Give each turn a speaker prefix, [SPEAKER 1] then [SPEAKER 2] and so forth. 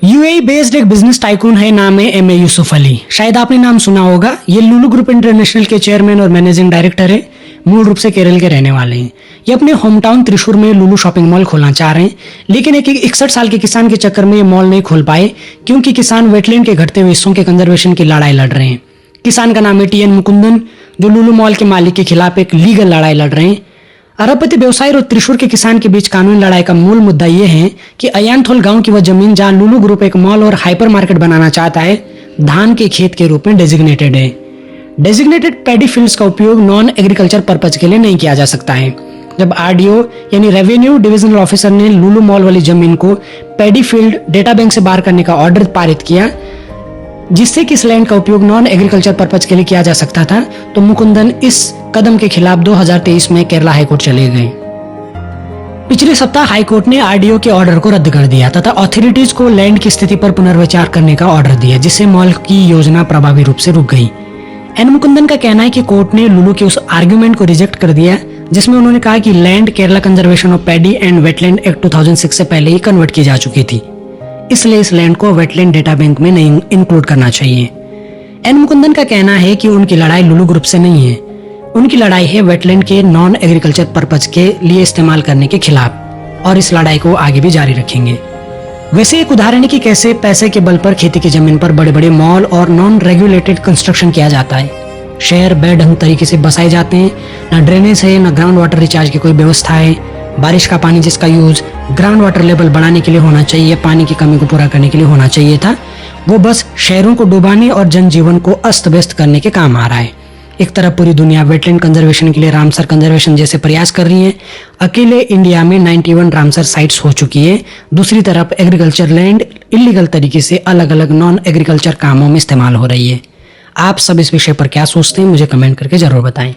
[SPEAKER 1] UAE based एक business tycoon है, नाम है एम ए यूसुफ अली। शायद आपने नाम सुना होगा। ये लुलु ग्रुप इंटरनेशनल के चेयरमैन और मैनेजिंग डायरेक्टर है। मूल रूप से केरल के रहने वाले हैं। ये अपने होम टाउन त्रिशूर में लुलु शॉपिंग मॉल खोलना चाह रहे हैं, लेकिन एक 61 साल के किसान के चक्कर में ये मॉल नहीं खोल पाए, क्योंकि किसान वेटलैंड के घटते हुए हिस्सों के कंजर्वेशन की लड़ाई लड़ रहे हैं। किसान का नाम है टीएन मुकुंदन, जो लुलु मॉल के मालिक के खिलाफ एक लीगल लड़ाई लड़ रहे हैं। अरबपति व्यवसायी और त्रिशूर के किसान के बीच कानूनी लड़ाई का मूल मुद्दा यह है कि अयांथोल गांव की वह जमीन जहां लुलु ग्रुप एक मॉल और हाइपर मार्केट बनाना चाहता है, धान के खेत के रूप में डेजिग्नेटेड है। डेजिग्नेटेड पैडी फील्ड्स का उपयोग नॉन एग्रीकल्चर पर्पज के लिए नहीं किया जा सकता है। जब आरडीओ यानी रेवेन्यू डिविजनल ऑफिसर ने लुलु मॉल वाली जमीन को पैडी फील्ड डेटा बैंक से बाहर करने का ऑर्डर पारित किया, जिससे कि इस लैंड का उपयोग नॉन एग्रीकल्चर पर्पज के लिए किया जा सकता था, तो मुकुंदन इस कदम के खिलाफ 2023 में केरला हाईकोर्ट चले गए। पिछले सप्ताह हाईकोर्ट ने आरडीओ के ऑर्डर को रद्द कर दिया तथा अथॉरिटीज को लैंड की स्थिति पर पुनर्विचार करने का ऑर्डर दिया, जिससे मॉल की योजना प्रभावी रूप से रुक गई। एन मुकुंदन का कहना है कि कोर्ट ने लुलु के उस आर्ग्यूमेंट को रिजेक्ट कर दिया जिसमें उन्होंने कहा कि land Kerala conservation of paddy and wetland act 2006 से पहले ही कन्वर्ट की जा चुकी थी, इसलिए इस लैंड को वेटलैंड डेटा बैंक में नहीं इंक्लूड करना चाहिए। एन मुकुंदन का कहना है कि उनकी लड़ाई लुलु ग्रुप से नहीं है, उनकी लड़ाई है वेटलैंड के नॉन एग्रीकल्चर पर्पज के लिए इस्तेमाल करने के खिलाफ, और इस लड़ाई को आगे भी जारी रखेंगे। वैसे एक उदाहरण है कि कैसे पैसे के बल पर खेती की जमीन पर बड़े बड़े मॉल और नॉन रेगुलेटेड कंस्ट्रक्शन किया जाता है। शहर बेढंग तरीके से बसाए जाते हैं, न ड्रेनेज है, न ग्राउंड वाटर रिचार्ज की कोई व्यवस्था है। बारिश का पानी जिसका यूज ग्राउंड वाटर लेवल बढ़ाने के लिए होना चाहिए, पानी की कमी को पूरा करने के लिए होना चाहिए था, वो बस शहरों को डुबाने और जनजीवन को अस्त व्यस्त करने के काम आ रहा है। एक तरफ पूरी दुनिया वेटलैंड कंजर्वेशन के लिए रामसर कंजर्वेशन जैसे प्रयास कर रही है, अकेले इंडिया में 91 रामसर साइट्स हो चुकी है। दूसरी तरफ एग्रीकल्चर लैंड इलीगल तरीके से अलग अलग नॉन एग्रीकल्चर कामों में इस्तेमाल हो रही है। आप सब इस विषय पर क्या सोचते हैं, मुझे कमेंट करके जरूर बताएं।